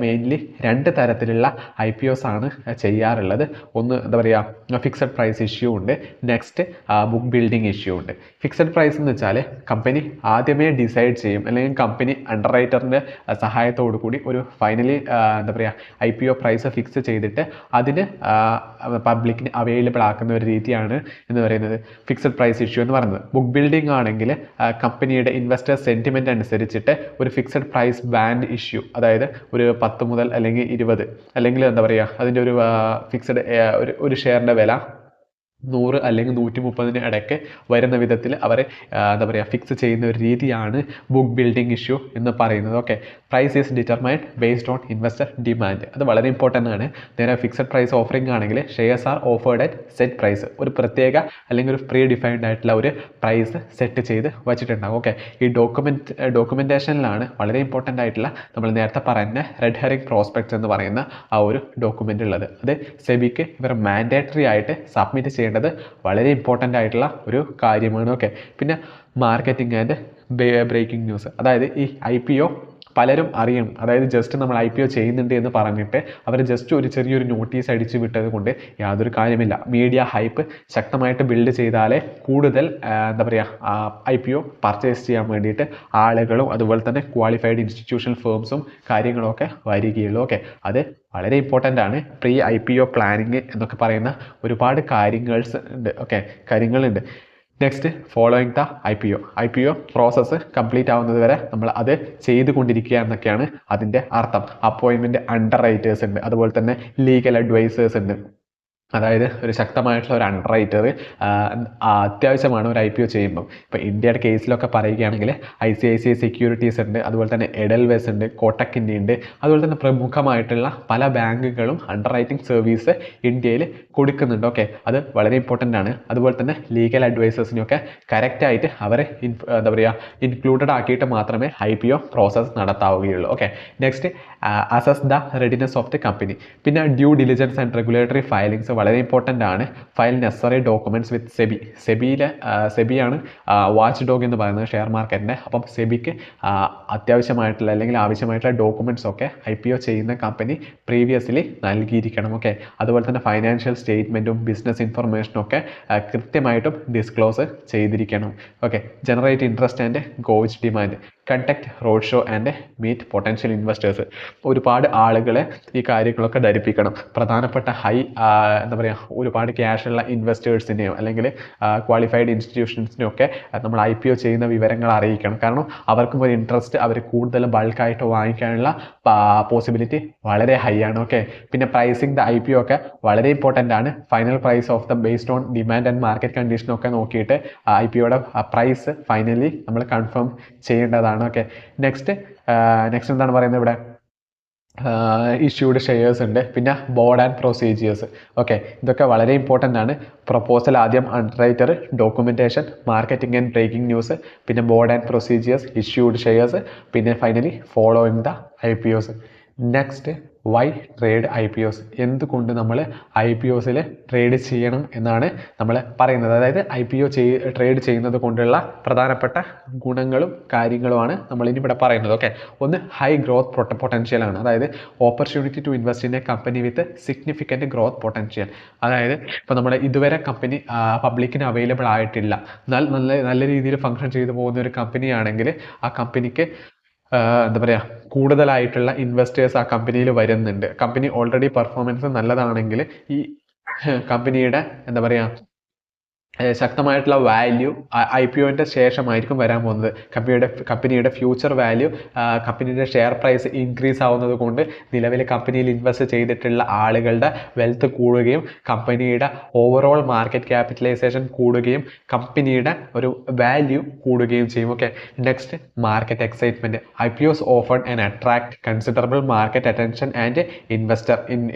മെയിൻലി 2 തരത്തിലുള്ള IPOs ആണ് ചെയ്യാറുള്ളത്. ഒന്ന് എന്താ പറയുക ഫിക്സഡ് പ്രൈസ് ഇഷ്യൂ ഉണ്ട്, നെക്സ്റ്റ് ബുക്ക് ബിൽഡിംഗ് ഇഷ്യൂ ഉണ്ട്. ഫിക്സഡ് പ്രൈസ് എന്ന് വെച്ചാൽ കമ്പനി ആദ്യമേ ഡിസൈഡ് ചെയ്യും, അല്ലെങ്കിൽ കമ്പനി അണ്ടർ റൈറ്ററിൻ്റെ സഹായത്തോടു കൂടി ഒരു ഫൈനലി എന്താ പറയുക IPO പ്രൈസ് ഫിക്സ് ചെയ്തിട്ട് അതിന് പബ്ലിക്കിന് അവൈലബിൾ ആക്കുന്ന ഒരു രീതിയാണ് എന്ന് പറയുന്നത് ഫിക്സഡ് പ്രൈസ് ഇഷ്യൂ എന്ന് പറയുന്നത്. ബുക്ക് ബിൽഡിംഗ് ആണെങ്കിൽ കമ്പനിയുടെ ഇൻവെസ്റ്റർ സെൻറ്റിമെൻ്റ് അനുസരിച്ചിട്ട് ഒരു ഫിക്സഡ് പ്രൈസ് ബാൻഡ് ഇഷ്യൂ, അതായത് ഒരു 10 മുതൽ അല്ലെങ്കിൽ 20 അല്ലെങ്കിൽ എന്താ പറയുക അതിൻ്റെ ഒരു ഫിക്സഡ് ഒരു ഷെയറിൻ്റെ വില 100 അല്ലെങ്കിൽ 130 ഇടയ്ക്ക് വരുന്ന വിധത്തിൽ അവർ എന്താ പറയുക ഫിക്സ് ചെയ്യുന്ന ഒരു രീതിയാണ് ബുക്ക് ബിൽഡിംഗ് ഇഷ്യൂ എന്ന് പറയുന്നത്. Okay, price is determined based on investor demand. അത് വളരെ ഇമ്പോർട്ടൻ്റ് ആണ്. നേരെ ഫിക്സഡ് പ്രൈസ് ഓഫറിംഗ് ആണെങ്കിൽ shares are offered at set price, ഒരു പ്രത്യേക അല്ലെങ്കിൽ ഒരു പ്രീ ഡിഫൈൻഡ് ആയിട്ടുള്ള ഒരു പ്രൈസ് സെറ്റ് ചെയ്ത് വെച്ചിട്ടുണ്ടാകും. ഓക്കെ, ഈ ഡോക്യുമെൻറ്റേഷനിലാണ് വളരെ ഇമ്പോർട്ടൻ്റ് ആയിട്ടുള്ള നമ്മൾ നേരത്തെ പറഞ്ഞ റെഡ് ഹെറിംഗ് പ്രോസ്പെക്ട്സ് എന്ന് പറയുന്ന ആ ഒരു ഡോക്യുമെൻ്റ് ഉള്ളത്. അത് സെബിക്ക് ഇവർ മാൻഡേറ്ററി ആയിട്ട് സബ്മിറ്റ് ചെയ്യേണ്ടത് വളരെ ഇമ്പോർട്ടൻ്റ് ആയിട്ടുള്ള ഒരു കാര്യമാണ്. ഓക്കെ, പിന്നെ മാർക്കറ്റിംഗ് ആൻഡ് ബ്രേക്കിംഗ് ന്യൂസ്, അതായത് ഈ IPO പലരും അറിയണം. അതായത് ജസ്റ്റ് നമ്മൾ IPO ചെയ്യുന്നുണ്ട് എന്ന് പറഞ്ഞിട്ട് അവർ ജസ്റ്റ് ഒരു ചെറിയൊരു നോട്ടീസ് അടിച്ചു വിട്ടത് കൊണ്ട് യാതൊരു കാര്യമില്ല. മീഡിയ ഹൈപ്പ് ശക്തമായിട്ട് ബിൽഡ് ചെയ്താലേ കൂടുതൽ എന്താ പറയുക IPO പർച്ചേസ് ചെയ്യാൻ വേണ്ടിയിട്ട് ആളുകളും അതുപോലെ തന്നെ ക്വാളിഫൈഡ് ഇൻസ്റ്റിറ്റ്യൂഷണൽ ഫേംസും കാര്യങ്ങളൊക്കെ വരികയുള്ളൂ. ഓക്കെ, അത് വളരെ ഇമ്പോർട്ടൻ്റ് ആണ്. പ്രീ IPO പ്ലാനിങ് എന്നൊക്കെ പറയുന്ന ഒരുപാട് കാര്യങ്ങളുണ്ട്. Next following the I P O process complete ആവുന്നത് വരെ നമ്മൾ അത് ചെയ്തുകൊണ്ടിരിക്കുക എന്നൊക്കെയാണ് അതിൻ്റെ അർത്ഥം. അപ്പോയിൻമെൻറ്റ് അണ്ടർ റൈറ്റേഴ്സ് ഉണ്ട്, അതുപോലെ തന്നെ ലീഗൽ അഡ്വൈസേഴ്സ് ഉണ്ട്. അതായത് ഒരു ശക്തമായിട്ടുള്ള ഒരു അണ്ടർ റൈറ്റർ അത്യാവശ്യമാണ് ഒരു IPO ചെയ്യുമ്പോൾ. ഇപ്പോൾ ഇന്ത്യയുടെ കേസിലൊക്കെ പറയുകയാണെങ്കിൽ ICICI സെക്യൂരിറ്റീസ് ഉണ്ട്, അതുപോലെ തന്നെ എഡൽവെസ് ഉണ്ട്, കോട്ടക് ഇന്ത്യ ഉണ്ട്, അതുപോലെ തന്നെ പ്രമുഖമായിട്ടുള്ള പല ബാങ്കുകളും അണ്ടർ റൈറ്റിംഗ് സർവീസ് ഇന്ത്യയിൽ കൊടുക്കുന്നുണ്ട്. ഓക്കെ, അത് വളരെ ഇമ്പോർട്ടൻ്റ് ആണ്. അതുപോലെ തന്നെ ലീഗൽ അഡ്വൈസേഴ്സിനെയൊക്കെ കറക്റ്റായിട്ട് അവരെ എന്താ പറയുക ഇൻക്ലൂഡഡ് ആക്കിയിട്ട് മാത്രമേ IPO പ്രോസസ്സ് നടത്താവുകയുള്ളൂ. Okay, next assess the readiness of the company. പിന്നെ due diligence and regulatory filings വളരെ ഇമ്പോർട്ടൻ്റ് ആണ്. ഫയൽ നെസറി ഡോക്യുമെൻറ്റ്സ് വിത്ത് സെബിയാണ് വാച്ച് ഡോഗ് എന്ന് പറയുന്നത് ഷെയർ മാർക്കറ്റിൻ്റെ. അപ്പം സെബിക്ക് അത്യാവശ്യമായിട്ടുള്ള അല്ലെങ്കിൽ ആവശ്യമായിട്ടുള്ള ഡോക്യുമെൻറ്റ്സ് ഒക്കെ IPO ചെയ്യുന്ന കമ്പനി പ്രീവിയസ്ലി നൽകിയിരിക്കണം. ഓക്കെ, അതുപോലെ തന്നെ ഫൈനാൻഷ്യൽ സ്റ്റേറ്റ്മെൻറ്റും ബിസിനസ് ഇൻഫർമേഷനും ഒക്കെ കൃത്യമായിട്ടും ഡിസ്ക്ലോസ് ചെയ്തിരിക്കണം. Okay, generate interest and gauge demand, conduct road show and meet potential investors. ഒരുപാട് ആളുകളെ ഈ കാര്യങ്ങളൊക്കെ ധരിപ്പിക്കണം. പ്രധാനപ്പെട്ട എന്താ പറയുക ഒരുപാട് ക്യാഷുള്ള ഇൻവെസ്റ്റേഴ്സിനെയോ അല്ലെങ്കിൽ ക്വാളിഫൈഡ് ഇൻസ്റ്റിറ്റ്യൂഷൻസിനെയോ ഒക്കെ നമ്മൾ IPO ചെയ്യുന്ന വിവരങ്ങൾ അറിയിക്കണം. കാരണം അവർക്കും ഒരു ഇൻട്രസ്റ്റ് അവർ കൂടുതൽ ബൾക്കായിട്ട് വാങ്ങിക്കാനുള്ള പോസിബിലിറ്റി വളരെ ഹൈ ആണ്. ഓക്കെ, പിന്നെ പ്രൈസിങ് ദ IPO ഒക്കെ വളരെ ഇമ്പോർട്ടൻ്റ് ആണ്. Final price of the based on demand and market കണ്ടീഷനൊക്കെ നോക്കിയിട്ട് IPOയുടെ പ്രൈസ് ഫൈനലി നമ്മൾ കൺഫേം ചെയ്യേണ്ടതാണ്. ഓക്കെ, നെക്സ്റ്റ് എന്താണ് പറയുന്നത് ഇവിടെ ഇഷ്യൂഡ് ഷെയർസ് ഉണ്ട്, പിന്നെ ബോർഡ് ആൻഡ് പ്രൊസീജിയേഴ്സ്. ഓക്കെ, ഇതൊക്കെ വളരെ ഇമ്പോർട്ടൻ്റ് ആണ്. പ്രൊപ്പോസൽ ആദ്യം underwriter, documentation, marketing and breaking news, പിന്നെ board and procedures, issued shares, പിന്നെ finally following the IPOs. Next why trade IPOs, എന്തുകൊണ്ട് നമ്മൾ IPOസിൽ ട്രേഡ് ചെയ്യണം എന്നാണ് നമ്മൾ പറയുന്നത്. അതായത് IPO ട്രേഡ് ചെയ്യുന്നത് കൊണ്ടുള്ള പ്രധാനപ്പെട്ട ഗുണങ്ങളും കാര്യങ്ങളുമാണ് നമ്മൾ ഇനി ഇവിടെ പറയുന്നത്. ഓക്കെ, ഒന്ന് ഹൈ ഗ്രോത്ത് പൊട്ടൻഷ്യൽ ആണ്. അതായത് opportunity to invest in a company with significant growth potential. അതായത് ഇപ്പോൾ നമ്മുടെ ഇതുവരെ കമ്പനി പബ്ലിക്കിന് അവൈലബിൾ ആയിട്ടില്ല, എന്നാൽ നല്ല രീതിയിൽ ഫങ്ഷൻ ചെയ്തു പോകുന്ന ഒരു കമ്പനിയാണെങ്കിൽ ആ കമ്പനിക്ക് എന്താ പറയുക കൂടുതലായിട്ടുള്ള ഇൻവെസ്റ്റേഴ്സ് ആ കമ്പനിയിൽ വരുന്നുണ്ട്. കമ്പനി ഓൾറെഡി പെർഫോമൻസ് നല്ലതാണെങ്കിൽ ഈ കമ്പനിയുടെ എന്താ പറയുക ശക്തമായിട്ടുള്ള വാല്യൂ IPOൻ്റെ ശേഷമായിരിക്കും വരാൻ പോകുന്നത്. കമ്പനിയുടെ ഫ്യൂച്ചർ വാല്യൂ, കമ്പനിയുടെ ഷെയർ പ്രൈസ് ഇൻക്രീസ് ആവുന്നത് കൊണ്ട് നിലവിൽ കമ്പനിയിൽ ഇൻവെസ്റ്റ് ചെയ്തിട്ടുള്ള ആളുകളുടെ വെൽത്ത് കൂടുകയും കമ്പനിയുടെ ഓവറോൾ മാർക്കറ്റ് ക്യാപിറ്റലൈസേഷൻ കൂടുകയും കമ്പനിയുടെ ഒരു വാല്യൂ കൂടുകയും ചെയ്യും. Okay, next market excitement. IPOs often and attract considerable market attention and investor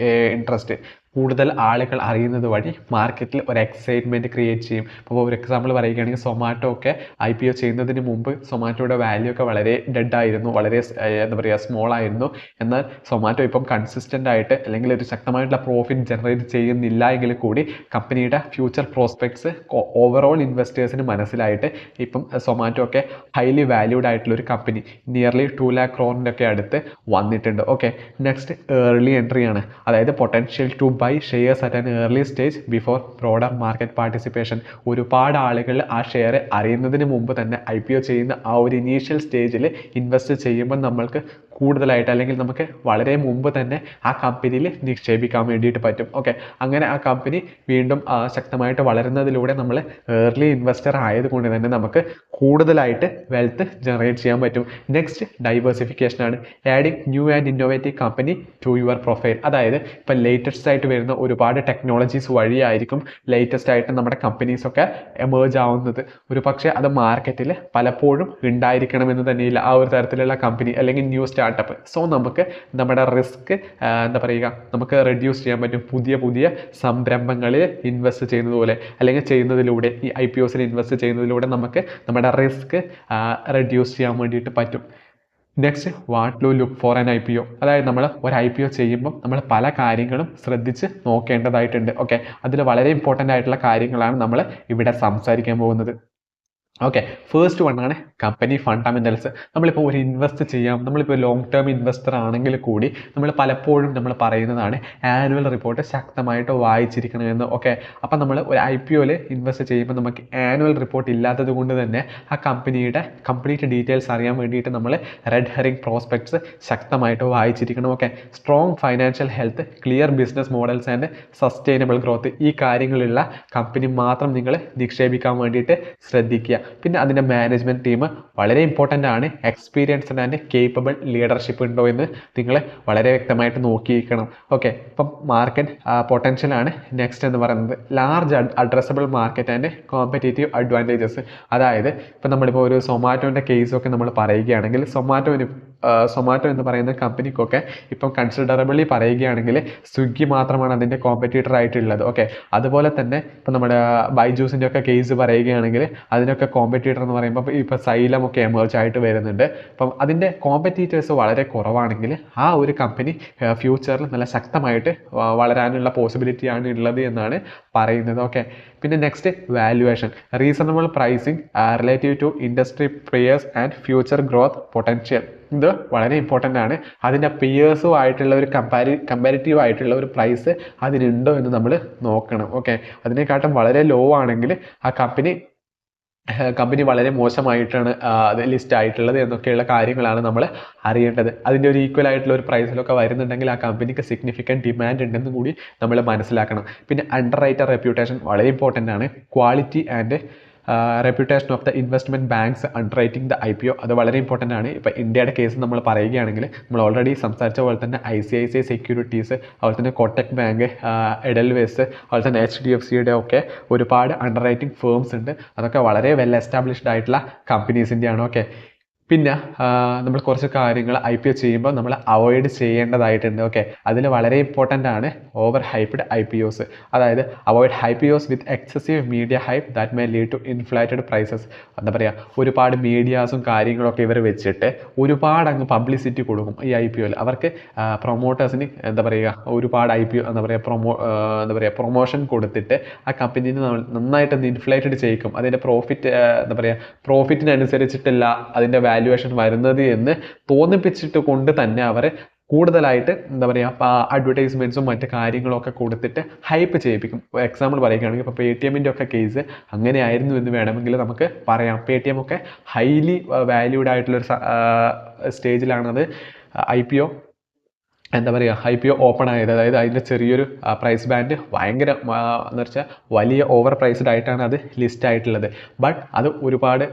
interest. കൂടുതൽ ആളുകൾ അറിയുന്നത് വഴി മാർക്കറ്റിൽ ഒരു എക്സൈറ്റ്മെൻറ്റ് ക്രിയേറ്റ് ചെയ്യും. അപ്പോൾ ഒരു എക്സാമ്പിൾ പറയുകയാണെങ്കിൽ സൊമാറ്റോ ഒക്കെ IPO ചെയ്യുന്നതിന് മുമ്പ് സൊമാറ്റോയുടെ വാല്യൂ ഒക്കെ വളരെ ഡെഡ് ആയിരുന്നു, വളരെ എന്താ പറയുക സ്മോൾ ആയിരുന്നു. എന്നാൽ സൊമാറ്റോ ഇപ്പം കൺസിസ്റ്റൻ്റ് ആയിട്ട് അല്ലെങ്കിൽ ഒരു ശക്തമായിട്ടുള്ള പ്രോഫിറ്റ് ജനറേറ്റ് ചെയ്യുന്നില്ല എങ്കിൽ കൂടി കമ്പനിയുടെ ഫ്യൂച്ചർ പ്രോസ്പെക്ട്സ് ഓവറോൾ ഇൻവെസ്റ്റേഴ്സിന് മനസ്സിലായിട്ട് ഇപ്പം സൊമാറ്റോ ഒക്കെ ഹൈലി വാല്യൂഡ് ആയിട്ടുള്ള ഒരു കമ്പനി, നിയർലി 2 lakh crore ഒക്കെ അടുത്ത് വന്നിട്ടുണ്ട്. ഓക്കെ, നെക്സ്റ്റ് ഏർലി എൻട്രി ആണ്. അതായത് potential to buy shares at an early stage before broader market participation. ഒരുപാട് ആളുകൾ ആ ഷെയർ അറിയുന്നതിന് മുമ്പ് തന്നെ IPO ചെയ്യുന്ന ആ ഒരു ഇനീഷ്യൽ സ്റ്റേജിൽ ഇൻവെസ്റ്റ് ചെയ്യുമ്പോൾ നമ്മൾക്ക് കൂടുതലായിട്ട് അല്ലെങ്കിൽ നമുക്ക് വളരെ മുമ്പ് തന്നെ ആ കമ്പനിയിൽ നിക്ഷേപിക്കാൻ വേണ്ടിയിട്ട് പറ്റും. ഓക്കെ, അങ്ങനെ ആ കമ്പനി വീണ്ടും ശക്തമായിട്ട് വളരുന്നതിലൂടെ നമ്മൾ ഏർലി ഇൻവെസ്റ്റർ ആയതുകൊണ്ട് തന്നെ നമുക്ക് കൂടുതലായിട്ട് വെൽത്ത് ജനറേറ്റ് ചെയ്യാൻ പറ്റും. നെക്സ്റ്റ് ഡൈവേഴ്സിഫിക്കേഷൻ ആണ്. Adding new and innovative company to your profile. അതായത് ഇപ്പം ലേറ്റസ്റ്റ് ആയിട്ട് വരുന്ന ഒരുപാട് ടെക്നോളജീസ് വഴിയായിരിക്കും ലേറ്റസ്റ്റ് ആയിട്ട് നമ്മുടെ കമ്പനീസൊക്കെ എമേർജ് ആവുന്നത്. ഒരു പക്ഷേ അത് മാർക്കറ്റിൽ പലപ്പോഴും ഉണ്ടായിരിക്കണമെന്ന് തന്നെയില്ല ആ ഒരു തരത്തിലുള്ള കമ്പനി അല്ലെങ്കിൽ ന്യൂ സ്റ്റാർട്ടപ്പ്. സോ നമുക്ക് നമ്മുടെ റിസ്ക് എന്താ പറയുക നമുക്ക് റെഡ്യൂസ് ചെയ്യാൻ പറ്റും. പുതിയ സംരംഭങ്ങളിൽ ഇൻവെസ്റ്റ് ചെയ്യുന്നത് പോലെ അല്ലെങ്കിൽ ചെയ്യുന്നതിലൂടെ ഈ IPOസിൽ ഇൻവെസ്റ്റ് ചെയ്യുന്നതിലൂടെ നമുക്ക് നമ്മുടെ റിസ്ക് റെഡ്യൂസ് ചെയ്യാൻ വേണ്ടിയിട്ട് പറ്റും. Next what to look for an IPO. അതായത് നമ്മൾ ഒരു IPO ചെയ്യുമ്പം നമ്മൾ പല കാര്യങ്ങളും ശ്രദ്ധിച്ച് നോക്കേണ്ടതായിട്ടുണ്ട്. ഓക്കെ, അതിൽ വളരെ ഇമ്പോർട്ടൻ്റ് ആയിട്ടുള്ള കാര്യങ്ങളാണ് നമ്മൾ ഇവിടെ സംസാരിക്കാൻ പോകുന്നത്. ഓക്കെ, ഫസ്റ്റ് വൺ ആണ് കമ്പനി ഫണ്ടമെൻ്റൽസ്. നമ്മളിപ്പോൾ ഒരു ഇൻവെസ്റ്റ് ചെയ്യാം, നമ്മളിപ്പോൾ ലോങ് ടേം ഇൻവെസ്റ്റർ ആണെങ്കിൽ കൂടി നമ്മൾ പലപ്പോഴും നമ്മൾ പറയുന്നതാണ് ആനുവൽ റിപ്പോർട്ട് ശക്തമായിട്ട് വായിച്ചിരിക്കണമെന്ന്. ഓക്കെ, അപ്പം നമ്മൾ ഒരു IPOയിൽ ഇൻവെസ്റ്റ് ചെയ്യുമ്പോൾ നമുക്ക് ആനുവൽ റിപ്പോർട്ട് ഇല്ലാത്തത് കൊണ്ട് തന്നെ ആ കമ്പനിയുടെ കംപ്ലീറ്റ് ഡീറ്റെയിൽസ് അറിയാൻ വേണ്ടിയിട്ട് നമ്മൾ റെഡ് ഹെറിംഗ് പ്രോസ്പെക്ട്സ് ശക്തമായിട്ട് വായിച്ചിരിക്കണം. Okay, strong financial health, clear business models and sustainable growth, ഈ കാര്യങ്ങളുള്ള കമ്പനി മാത്രം നിങ്ങൾ നിക്ഷേപിക്കാൻ വേണ്ടിയിട്ട് ശ്രദ്ധിക്കുക. പിന്നെ അതിൻ്റെ മാനേജ്മെൻറ്റ് ടീം വളരെ ഇമ്പോർട്ടൻ്റ് ആണ്. എക്സ്പീരിയൻസ്ഡ് ആൻഡ് കേപ്പബിൾ ലീഡർഷിപ്പ് ഉണ്ടോ എന്ന് നിങ്ങൾ വളരെ വ്യക്തമായിട്ട് നോക്കിയിരിക്കണം. ഓക്കെ, ഇപ്പം മാർക്കറ്റ് പൊട്ടൻഷ്യലാണ് നെക്സ്റ്റ് എന്ന് പറയുന്നത്. Large addressable market and competitive advantages. അതായത് ഇപ്പം നമ്മളിപ്പോൾ ഒരു സൊമാറ്റോൻ്റെ കേസൊക്കെ നമ്മൾ പറയുകയാണെങ്കിൽ സൊമാറ്റോ എന്ന് പറയുന്ന കമ്പനിക്കൊക്കെ ഇപ്പം കൺസിഡറബിളി പറയുകയാണെങ്കിൽ സ്വിഗ്ഗി മാത്രമാണ് അതിൻ്റെ കോമ്പറ്റീറ്റർ ആയിട്ടുള്ളത്. ഓക്കെ, അതുപോലെ തന്നെ ഇപ്പം നമ്മുടെ ബൈജൂസിൻ്റെ ഒക്കെ കേസ് പറയുകയാണെങ്കിൽ അതിനൊക്കെ കോമ്പറ്റീറ്റർ എന്ന് പറയുമ്പോൾ ഇപ്പോൾ സൈലം ഒക്കെ എമേർജ് ആയിട്ട് വരുന്നുണ്ട്. അപ്പം അതിൻ്റെ കോമ്പറ്റീറ്റേഴ്സ് വളരെ കുറവാണെങ്കിൽ ആ ഒരു കമ്പനി ഫ്യൂച്ചറിൽ നല്ല ശക്തമായിട്ട് വളരാനുള്ള പോസിബിലിറ്റിയാണ് ഉള്ളത് എന്നാണ് പറയുന്നത്. ഓക്കെ, പിന്നെ next valuation, reasonable pricing relative to industry peers and future growth potential. ഇത് വളരെ ഇമ്പോർട്ടൻ്റ് ആണ്. അതിൻ്റെ പെയേഴ്സും ആയിട്ടുള്ള ഒരു കമ്പാരിറ്റീവ് ആയിട്ടുള്ള ഒരു പ്രൈസ് അതിനുണ്ടോ എന്ന് നമ്മൾ നോക്കണം. ഓക്കെ, അതിനെക്കാട്ടും വളരെ ലോ ആണെങ്കിൽ ആ കമ്പനി വളരെ മോശമായിട്ടാണ് അത് ലിസ്റ്റ് ആയിട്ടുള്ളത് എന്നൊക്കെയുള്ള കാര്യങ്ങളാണ് നമ്മൾ അറിയേണ്ടത്. അതിൻ്റെ ഒരു ഈക്വൽ ആയിട്ടുള്ള ഒരു പ്രൈസിലൊക്കെ വരുന്നുണ്ടെങ്കിൽ ആ കമ്പനിക്ക് സിഗ്നിഫിക്കൻറ്റ് ഡിമാൻഡ് ഉണ്ടെന്ന് കൂടി നമ്മൾ മനസ്സിലാക്കണം. പിന്നെ അണ്ടർ റൈറ്റർ റെപ്യൂട്ടേഷൻ വളരെ ഇമ്പോർട്ടൻ്റ് ആണ്. Quality and reputation of the investment banks under writing the IPO, അത് വളരെ ഇമ്പോർട്ടൻ്റ് ആണ്. ഇപ്പോൾ ഇന്ത്യയുടെ കേസ് നമ്മൾ പറയുകയാണെങ്കിൽ നമ്മൾ ഓൾറെഡി സംസാരിച്ച പോലെ തന്നെ ICICI സെക്യൂരിറ്റീസ്, അതുപോലെ തന്നെ കോട്ടക് ബാങ്ക്, എഡൽവേസ്, അതുപോലെ തന്നെ HDFCയുടെ ഒക്കെ ഒരുപാട് അണ്ടർ റൈറ്റിംഗ് ഫേംസ് ഉണ്ട്. അതൊക്കെ വളരെ വെൽ എസ്റ്റാബ്ലിഷ്ഡ് ആയിട്ടുള്ള കമ്പനീസിൻ്റെയാണ്. ഓക്കെ, പിന്നെ നമ്മൾ കുറച്ച് കാര്യങ്ങൾ IPO ചെയ്യുമ്പോൾ നമ്മൾ അവോയ്ഡ് ചെയ്യേണ്ടതായിട്ടുണ്ട്. ഓക്കെ, അതിൽ വളരെ ഇമ്പോർട്ടൻ്റ് ആണ് ഓവർ ഹൈപ്ഡ് IPOs. അതായത് avoid IPOs with excessive media hype that may lead to inflated prices. എന്താ പറയുക, ഒരുപാട് മീഡിയാസും കാര്യങ്ങളൊക്കെ ഇവർ വെച്ചിട്ട് ഒരുപാട് അങ്ങ് പബ്ലിസിറ്റി കൊടുക്കും ഈ IPOയിൽ. അവർക്ക് പ്രൊമോട്ടേഴ്സിന് എന്താ പറയുക ഒരുപാട് എന്താ പറയുക പ്രൊമോഷൻ കൊടുത്തിട്ട് ആ കമ്പനീനെ നന്നായിട്ടൊന്ന് ഇൻഫ്ലേറ്റഡ് ചെയ്യിക്കും. അതിൻ്റെ പ്രോഫിറ്റിനനുസരിച്ചിട്ടല്ല അതിൻ്റെ വാല്യുവേഷൻ വരുന്നത് എന്ന് തോന്നിപ്പിച്ചിട്ട് കൊണ്ട് തന്നെ അവർ കൂടുതലായിട്ട് എന്താ പറയുക അഡ്വർടൈസ്മെൻറ്റ്സും മറ്റു കാര്യങ്ങളൊക്കെ കൊടുത്തിട്ട് ഹൈപ്പ് ചെയ്യിപ്പിക്കും. എക്സാമ്പിൾ പറയുകയാണെങ്കിൽ ഇപ്പോൾ പേടിഎമ്മിൻ്റെ ഒക്കെ കേസ് അങ്ങനെയായിരുന്നു എന്ന് വേണമെങ്കിൽ നമുക്ക് പറയാം. പേടിഎം ഒക്കെ ഹൈലി വാല്യൂഡ് ആയിട്ടുള്ളൊരു സ്റ്റേജിലാണത് IPO ഓപ്പൺ ആയത്. അതായത് അതിൻ്റെ ചെറിയൊരു പ്രൈസ് ബാൻഡ് ഭയങ്കര എന്ന് വെച്ചാൽ വലിയ ഓവർ പ്രൈസ്ഡ് ആയിട്ടാണ് അത് ലിസ്റ്റ് ആയിട്ടുള്ളത്. ബട്ട് അത് ഒരുപാട്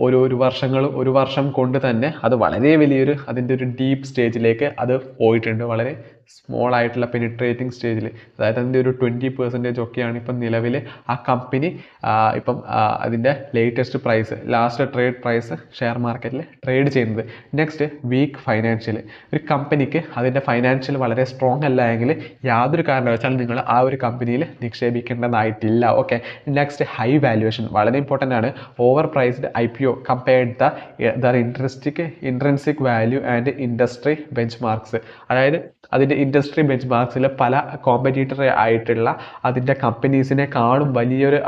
ഒരു വർഷം കൊണ്ട് തന്നെ അത് വളരെ വലിയൊരു അതിൻ്റെ ഒരു ഡീപ്പ് സ്റ്റേജിലേക്ക് അത് പോയിട്ടുണ്ട്. വളരെ സ്മോൾ ആയിട്ടുള്ള പെനിട്രേറ്റിംഗ് സ്റ്റേജിൽ, അതായത് അതിൻ്റെ ഒരു 20% ഒക്കെയാണ് ഇപ്പം നിലവിൽ ആ കമ്പനി ഇപ്പം അതിൻ്റെ latest price, last trade price share മാർക്കറ്റിൽ ട്രേഡ് ചെയ്യുന്നത്. Next, week financial. ഒരു കമ്പനിക്ക് അതിൻ്റെ ഫൈനാൻഷ്യൽ വളരെ സ്ട്രോങ് അല്ല എങ്കിൽ യാതൊരു കാരണവശാലും നിങ്ങൾ ആ ഒരു കമ്പനിയിൽ നിക്ഷേപിക്കേണ്ടതായിട്ടില്ല. Okay, next, high valuation. വളരെ ഇമ്പോർട്ടൻ്റ് ആണ്. Overpriced IPO compared the intrinsic value and industry benchmarks. അതായത് അതിൻ്റെ ഇൻഡസ്ട്രി ബെഞ്ച് മാർക്സിൽ പല കോമ്പറ്റീറ്റർ ആയിട്ടുള്ള അതിൻ്റെ കമ്പനീസിനെക്കാളും വലിയൊരു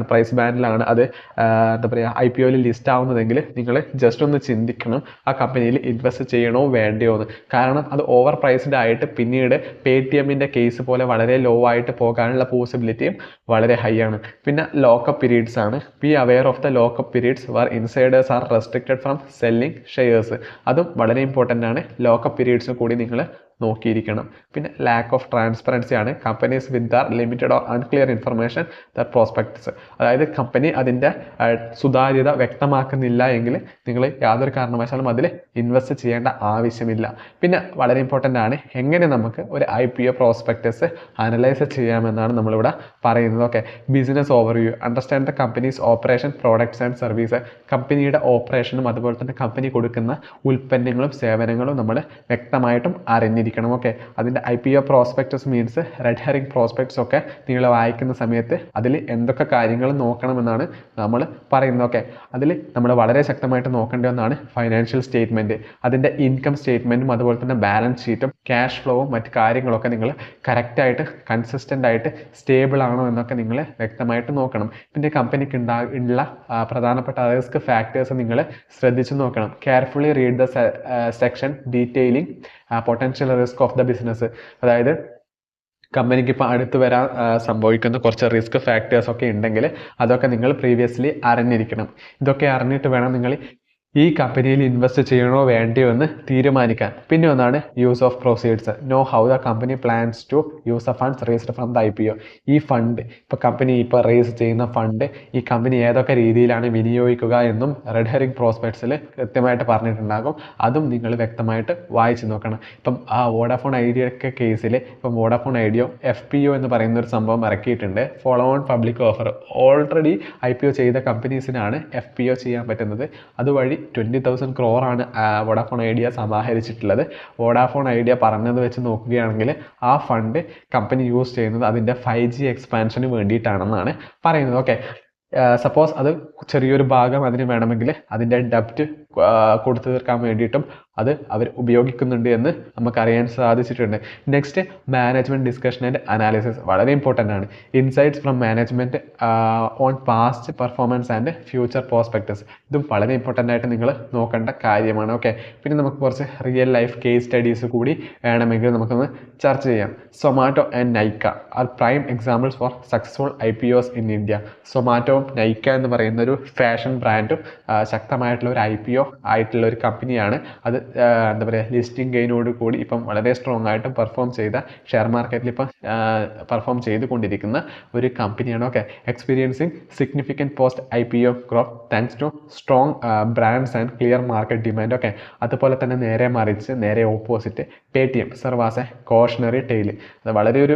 പ്രൈസ് ബാൻഡിലാണ് അത് എന്താ പറയുക IPOയിൽ ലിസ്റ്റ് ആവുന്നതെങ്കിൽ നിങ്ങൾ ജസ്റ്റ് ഒന്ന് ചിന്തിക്കണം ആ കമ്പനിയിൽ ഇൻവെസ്റ്റ് ചെയ്യണോ വേണ്ടയോ എന്ന്. കാരണം അത് ഓവർ പ്രൈസ്ഡ് ആയിട്ട് പിന്നീട് പേടിഎമ്മിൻ്റെ കേസ് പോലെ വളരെ ലോ ആയിട്ട് പോകാനുള്ള പോസിബിലിറ്റിയും വളരെ ഹൈ ആണ്. പിന്നെ ലോക്കപ്പ് പീരീഡ്സ് ആണ്. Be aware of the lockup periods where insiders are restricted from selling shares. അതും വളരെ ഇമ്പോർട്ടൻ്റ് ആണ്. ലോക്കപ്പ് പീരീഡ്സ് കൂടി നിങ്ങൾ നോക്കിയിരിക്കണം. പിന്നെ ലാക്ക് ഓഫ് ട്രാൻസ്പെറൻസി ആണ്. Companies with the limited or unclear information the prospects. അതായത് കമ്പനി അതിൻ്റെ സുതാര്യത വ്യക്തമാക്കുന്നില്ല എങ്കിൽ നിങ്ങൾ യാതൊരു കാരണവശാലും അതിൽ ഇൻവെസ്റ്റ് ചെയ്യേണ്ട ആവശ്യമില്ല. പിന്നെ വളരെ ഇമ്പോർട്ടൻ്റ് ആണ് എങ്ങനെ നമുക്ക് ഒരു IPO പ്രോസ്പെക്ടസ് അനലൈസ് ചെയ്യാമെന്നാണ് നമ്മളിവിടെ പറയുന്നത്. Okay, business overview, understand the companies operation, products and service. കമ്പനിയുടെ ഓപ്പറേഷനും അതുപോലെ തന്നെ കമ്പനി കൊടുക്കുന്ന ഉൽപ്പന്നങ്ങളും സേവനങ്ങളും നമ്മൾ വ്യക്തമായിട്ടും അറിഞ്ഞിരിക്കണം. അറിഞ്ഞിരിക്കണം. ഓക്കെ, അതിൻ്റെ IPO prospectus means red herring prospects ഒക്കെ നിങ്ങൾ വായിക്കുന്ന സമയത്ത് അതിൽ എന്തൊക്കെ കാര്യങ്ങൾ നോക്കണമെന്നാണ് നമ്മൾ പറയുന്നത്. ഓക്കെ, അതിൽ നമ്മൾ വളരെ ശക്തമായിട്ട് നോക്കേണ്ട ഒന്നാണ് ഫൈനാൻഷ്യൽ സ്റ്റേറ്റ്മെൻറ്റ്, അതിൻ്റെ ഇൻകം സ്റ്റേറ്റ്മെൻറ്റും അതുപോലെ തന്നെ ബാലൻസ് ഷീറ്റും ക്യാഷ് ഫ്ലോവും മറ്റ് കാര്യങ്ങളൊക്കെ നിങ്ങൾ കറക്റ്റായിട്ട് കൺസിസ്റ്റൻ്റ് ആയിട്ട് സ്റ്റേബിൾ ആണോ എന്നൊക്കെ നിങ്ങൾ വ്യക്തമായിട്ട് നോക്കണം. പിന്നെ കമ്പനിക്ക് ഉള്ള പ്രധാനപ്പെട്ട റിസ്ക് ഫാക്ടേഴ്സ് നിങ്ങൾ ശ്രദ്ധിച്ച് നോക്കണം. Carefully read the section detailing potential risk of the business. അതായത് കമ്പനിക്ക് ഇപ്പോൾ അടുത്ത് വരാൻ സംഭവിക്കുന്ന കുറച്ച് റിസ്ക് ഫാക്ടേഴ്സ് ഒക്കെ ഉണ്ടെങ്കിൽ അതൊക്കെ നിങ്ങൾ പ്രീവിയസ്ലി അറിഞ്ഞിരിക്കണം. ഇതൊക്കെ അറിഞ്ഞിട്ട് വേണം നിങ്ങൾ ഈ കമ്പനിയിൽ ഇൻവെസ്റ്റ് ചെയ്യണോ വേണ്ടയോ എന്ന് തീരുമാനിക്കാൻ. പിന്നെ ഒന്നാണ് use of proceeds. Know how the company plans to use the funds raised from the IPO. ഈ ഫണ്ട് ഇപ്പോൾ കമ്പനി ഇപ്പോൾ റേസ് ചെയ്യുന്ന ഫണ്ട് ഈ കമ്പനി ഏതൊക്കെ രീതിയിലാണ് വിനിയോഗിക്കുക എന്നും റെഡ് ഹെറിംഗ് പ്രോസ്പെക്ട്സിൽ കൃത്യമായിട്ട് പറഞ്ഞിട്ടുണ്ടാകും. അതും നിങ്ങൾ വ്യക്തമായിട്ട് വായിച്ച് നോക്കണം. ഇപ്പം ആ വോഡാഫോൺ ഐഡിയയൊക്കെ കേസിൽ ഇപ്പം വോഡാഫോൺ ഐഡിയ FPO എന്ന് പറയുന്ന ഒരു സംഭവം ഇറക്കിയിട്ടുണ്ട്. Follow on public offer. Already IPO ചെയ്ത കമ്പനീസിനാണ് FPO ചെയ്യാൻ പറ്റുന്നത്. അതുവഴി 20,000 crore ആണ് വോഡാഫോൺ ഐഡിയ സമാഹരിച്ചിട്ടുള്ളത്. വോഡാഫോൺ ഐഡിയ പറഞ്ഞത് വെച്ച് നോക്കുകയാണെങ്കിൽ ആ ഫണ്ട് കമ്പനി യൂസ് ചെയ്യുന്നത് അതിൻ്റെ 5G എക്സ്പാൻഷന് വേണ്ടിയിട്ടാണെന്നാണ് പറയുന്നത്. ഓക്കെ, സപ്പോസ് അത് ചെറിയൊരു ഭാഗം അതിന് വേണമെങ്കിൽ അതിൻ്റെ ഡെപ്റ്റ് കൊടുത്തു തീർക്കാൻ വേണ്ടിയിട്ടും അത് അവർ ഉപയോഗിക്കുന്നുണ്ട് എന്ന് നമുക്കറിയാൻ സാധിച്ചിട്ടുണ്ട്. Next, management discussion and analysis വളരെ ഇമ്പോർട്ടൻ്റ് ആണ്. Insights from management on past performance and future prospectus. ഇതും വളരെ ഇമ്പോർട്ടൻ്റ് ആയിട്ട് നിങ്ങൾ നോക്കേണ്ട കാര്യമാണ്. ഓക്കെ, പിന്നെ നമുക്ക് കുറച്ച് റിയൽ ലൈഫ് കേസ് സ്റ്റഡീസ് കൂടി വേണമെങ്കിൽ നമുക്കൊന്ന് ചർച്ച ചെയ്യാം. Zomato and Nykaa are prime examples for successful IPOs in India. സൊമാറ്റോവും നൈക്ക എന്ന് പറയുന്ന ഒരു ഫാഷൻ ബ്രാൻഡും ശക്തമായിട്ടുള്ള ഒരു IPO ആയിട്ടുള്ള ഒരു കമ്പനിയാണ്. അത് എന്താ പറയുക, ലിസ്റ്റിംഗ് ഗെയിനോട് കൂടി ഇപ്പം വളരെ സ്ട്രോങ് ആയിട്ട് പെർഫോം ചെയ്ത ഷെയർ മാർക്കറ്റിൽ ഇപ്പം പെർഫോം ചെയ്തുകൊണ്ടിരിക്കുന്ന ഒരു കമ്പനിയാണ്. Okay, experiencing significant post IPO growth thanks to strong brands and clear market demand. Okay, അതുപോലെ തന്നെ നേരെ opposite Paytm serve as a cautionary tale. അത് വളരെ ഒരു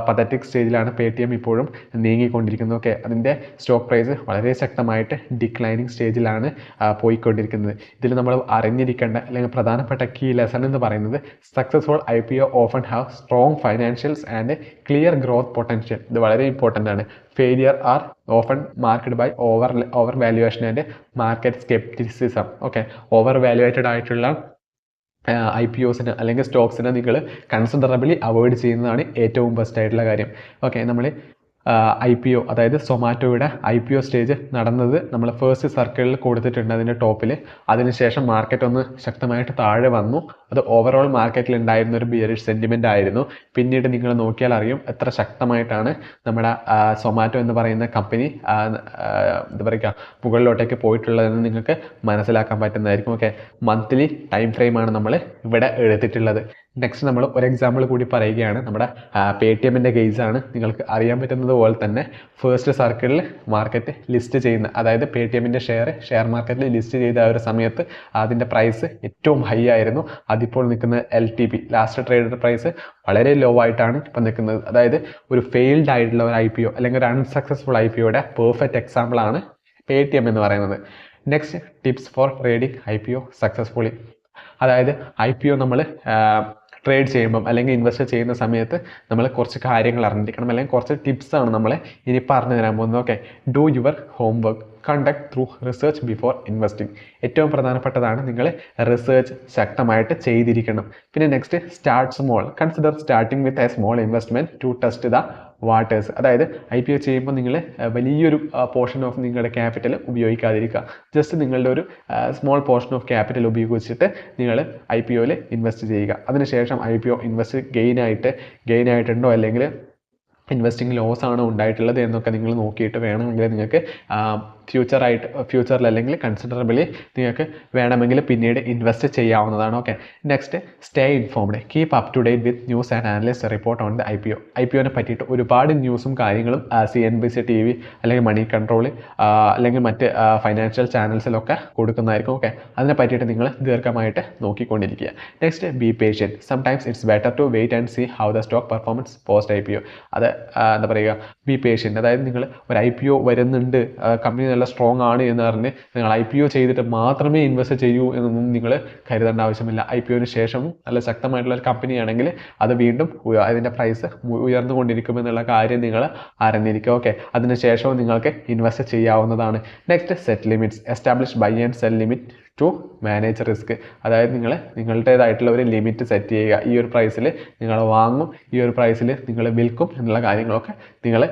പതറ്റിക് സ്റ്റേജിലാണ് Paytm ഇപ്പോഴും നീങ്ങിക്കൊണ്ടിരിക്കുന്നത്. ഓക്കെ, അതിൻ്റെ സ്റ്റോക്ക് പ്രൈസ് വളരെ ശക്തമായിട്ട് ഡിക്ലൈനിങ് സ്റ്റേജിലാണ് പോയിക്കൊണ്ടിരിക്കുന്നത്. ഇതിൽ നമ്മൾ അറിഞ്ഞിരിക്കേണ്ട അല്ലെങ്കിൽ പ്രധാനപ്പെട്ട കീ ലെസൺ എന്ന് പറയുന്നത് successful IPO often have strong financials and clear growth potential. ഇത് വളരെ ഇമ്പോർട്ടൻ്റ് ആണ്. Failure are often market by overvaluation and market scepticism. Okay, overvaluated ആയിട്ടുള്ള IPOസിന് അല്ലെങ്കിൽ സ്റ്റോക്സിനെ നിങ്ങൾ കൺസിഡറബിളി അവോയ്ഡ് ചെയ്യുന്നതാണ് ഏറ്റവും ബെസ്റ്റ് ആയിട്ടുള്ള കാര്യം. ഓക്കെ, നമ്മൾ IPO അതായത് സൊമാറ്റോയുടെ IPO സ്റ്റേജ് നടന്നത് നമ്മൾ ഫസ്റ്റ് സർക്കിളിൽ കൊടുത്തിട്ടുണ്ട് അതിൻ്റെ ടോപ്പിൽ. അതിനുശേഷം മാർക്കറ്റ് ഒന്ന് ശക്തമായിട്ട് താഴെ വന്നു. അത് ഓവറോൾ മാർക്കറ്റിൽ ഉണ്ടായിരുന്ന ഒരു ബിയറിഷ് സെൻറ്റിമെൻ്റ് ആയിരുന്നു. പിന്നീട് നിങ്ങൾ നോക്കിയാൽ അറിയും എത്ര ശക്തമായിട്ടാണ് നമ്മുടെ സൊമാറ്റോ എന്ന് പറയുന്ന കമ്പനി എന്താ പറയുക മുകളിലോട്ടേക്ക് പോയിട്ടുള്ളതെന്ന് നിങ്ങൾക്ക് മനസ്സിലാക്കാൻ പറ്റുന്നതായിരിക്കും. ഓക്കെ, മന്ത്ലി ടൈം ഫ്രെയിമാണ് നമ്മൾ ഇവിടെ എടുത്തിട്ടുള്ളത്. നെക്സ്റ്റ് നമ്മൾ ഒരു എക്സാമ്പിൾ കൂടി പറയുകയാണ്. നമ്മുടെ Paytmൻ്റെ കേസാണ്. നിങ്ങൾക്ക് അറിയാൻ പറ്റുന്നത് പോലെ തന്നെ ഫസ്റ്റ് സർക്കിളിൽ മാർക്കറ്റ് ലിസ്റ്റ് ചെയ്യുന്ന, അതായത് Paytmൻ്റെ ഷെയർ മാർക്കറ്റിൽ ലിസ്റ്റ് ചെയ്ത ആ ഒരു സമയത്ത് അതിൻ്റെ പ്രൈസ് ഏറ്റവും ഹൈ ആയിരുന്നു. അതിപ്പോൾ നിൽക്കുന്ന LTP ലാസ്റ്റ് ട്രേഡഡ് പ്രൈസ് വളരെ ലോ ആയിട്ടാണ് ഇപ്പം നിൽക്കുന്നത്. അതായത് ഒരു ഫെയിൽഡ് ആയിട്ടുള്ള ഒരു IPO അല്ലെങ്കിൽ ഒരു അൺസക്സസ്ഫുൾ IPOയുടെ പെർഫെക്റ്റ് എക്സാമ്പിളാണ് Paytm എന്ന് പറയുന്നത്. Next, tips four trading IPO successfully. അതായത് IPO നമ്മൾ ട്രേഡ് ചെയ്യുമ്പം അല്ലെങ്കിൽ ഇൻവെസ്റ്റ് ചെയ്യുന്ന സമയത്ത് നമ്മൾ കുറച്ച് കാര്യങ്ങൾ അറിഞ്ഞിരിക്കണം, അല്ലെങ്കിൽ കുറച്ച് ടിപ്സാണ് നമ്മൾ ഇനി പറഞ്ഞു തരാൻ പോകുന്നത്. Okay, do your homework, conduct thorough research before investing. ഏറ്റവും പ്രധാനപ്പെട്ടതാണ് നിങ്ങൾ റിസർച്ച് ശക്തമായിട്ട് ചെയ്തിരിക്കണം. പിന്നെ next, start small, consider starting with a small investment to test the waters. അതായത് IPO ചെയ്യുമ്പോൾ നിങ്ങൾ വലിയൊരു പോർഷൻ ഓഫ് നിങ്ങളുടെ ക്യാപിറ്റൽ ഉപയോഗിക്കാതിരിക്കുക. ജസ്റ്റ് നിങ്ങളുടെ ഒരു സ്മോൾ പോർഷൻ ഓഫ് ക്യാപിറ്റൽ ഉപയോഗിച്ചിട്ട് നിങ്ങൾ IPOയിൽ ഇൻവെസ്റ്റ് ചെയ്യുക. അതിനുശേഷം IPO ഇൻവെസ്റ്റ് ഗെയിൻ ആയിട്ടുണ്ടോ അല്ലെങ്കിൽ ഇൻവെസ്റ്റിംഗ് ലോസ് ആണോ ഉണ്ടായിട്ടുള്ളത് എന്നൊക്കെ നിങ്ങൾ നോക്കിയിട്ട് വേണമെങ്കിൽ നിങ്ങൾക്ക് ഫ്യൂച്ചറിൽ അല്ലെങ്കിൽ കൺസിഡറബിളി നിങ്ങൾക്ക് വേണമെങ്കിൽ പിന്നീട് ഇൻവെസ്റ്റ് ചെയ്യാവുന്നതാണ്. Okay, next, stay informed, keep up to date with news and analyst report on the IPOനെ പറ്റിയിട്ട് ഒരുപാട് ന്യൂസും കാര്യങ്ങളും CNBC TV അല്ലെങ്കിൽ മണി കൺട്രോൾ അല്ലെങ്കിൽ മറ്റ് ഫൈനാൻഷ്യൽ ചാനൽസിലൊക്കെ കൊടുക്കുന്നതായിരിക്കും. ഓക്കെ, അതിനെ പറ്റിയിട്ട് നിങ്ങൾ ദീർഘമായിട്ട് നോക്കിക്കൊണ്ടിരിക്കുക. Next, be patient, sometimes it's better to wait and see how the stock performance post IPO. അത് എന്താ പറയുക, ബി പേഷ്യൻറ്റ്, അതായത് നിങ്ങൾ ഒരു IPO വരുന്നുണ്ട്, കമ്പനി നല്ല സ്ട്രോങ് ആണ് എന്ന് പറഞ്ഞ് നിങ്ങൾ IPO ചെയ്തിട്ട് മാത്രമേ ഇൻവെസ്റ്റ് ചെയ്യൂ എന്നൊന്നും നിങ്ങൾ കരുതേണ്ട ആവശ്യമില്ല. IPOന് ശേഷവും നല്ല ശക്തമായിട്ടുള്ള ഒരു കമ്പനിയാണെങ്കിൽ അത് വീണ്ടും അതിൻ്റെ പ്രൈസ് ഉയർന്നുകൊണ്ടിരിക്കുമെന്നുള്ള കാര്യം നിങ്ങൾ അറിഞ്ഞിരിക്കുക. ഓക്കെ, അതിനുശേഷവും നിങ്ങൾക്ക് ഇൻവെസ്റ്റ് ചെയ്യാവുന്നതാണ്. Next, set limits. Establish buy and sell limit to manage risk. അതായത് നിങ്ങളുടേതായിട്ടുള്ള ഒരു ലിമിറ്റ് സെറ്റ് ചെയ്യുക. ഈ ഒരു പ്രൈസിൽ നിങ്ങൾ വാങ്ങും, ഈ ഒരു പ്രൈസിൽ നിങ്ങൾ വിൽക്കും എന്നുള്ള കാര്യങ്ങളൊക്കെ നിങ്ങൾ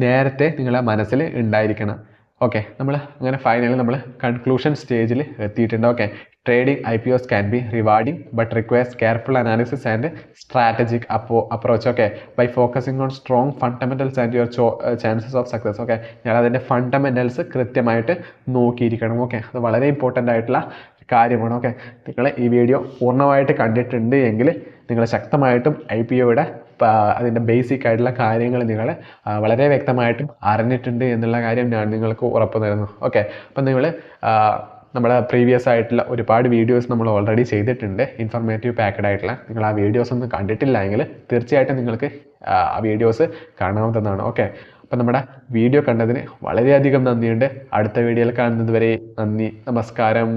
നേരത്തെ നിങ്ങളെ മനസ്സിൽ ഉണ്ടായിരിക്കണം. ഓക്കെ, നമ്മൾ അങ്ങനെ ഫൈനലി നമ്മൾ കൺക്ലൂഷൻ സ്റ്റേജിൽ എത്തിയിട്ടുണ്ട്. Okay, trading IPOs can be rewarding but requires careful analysis and strategic approach. Okay, by focusing on strong fundamentals and your chances of success. Okay, ഞാൻ അതിൻ്റെ ഫണ്ടമെൻ്റൽസ് കൃത്യമായിട്ട് നോക്കിയിരിക്കണം. ഓക്കെ, അത് വളരെ ഇമ്പോർട്ടൻ്റ് ആയിട്ടുള്ള കാര്യമാണ്. ഓക്കെ, നിങ്ങൾ ഈ വീഡിയോ പൂർണ്ണമായിട്ട് കണ്ടിട്ടുണ്ട് എങ്കിൽ നിങ്ങൾ ശക്തമായിട്ടും IPOയുടെ അതിൻ്റെ ബേസിക് ആയിട്ടുള്ള കാര്യങ്ങൾ നിങ്ങൾ വളരെ വ്യക്തമായിട്ടും അറിഞ്ഞിട്ടുണ്ട് എന്നുള്ള കാര്യം ഞാൻ നിങ്ങൾക്ക് ഉറപ്പ് തരുന്നു. ഓക്കെ, അപ്പം നിങ്ങൾ നമ്മുടെ പ്രീവിയസ് ആയിട്ടുള്ള ഒരുപാട് വീഡിയോസ് നമ്മൾ ഓൾറെഡി ചെയ്തിട്ടുണ്ട്, ഇൻഫർമേറ്റീവ് പാക്കഡ് ആയിട്ടുള്ള. നിങ്ങൾ ആ വീഡിയോസ് ഒന്നും കണ്ടിട്ടില്ല എങ്കിൽ തീർച്ചയായിട്ടും നിങ്ങൾക്ക് ആ വീഡിയോസ് കാണാവുന്നതാണ്. ഓക്കെ, അപ്പം നമ്മുടെ വീഡിയോ കണ്ടതിന് വളരെയധികം നന്ദിയുണ്ട്. അടുത്ത വീഡിയോയിൽ കാണുന്നത് വരെ നന്ദി, നമസ്കാരം.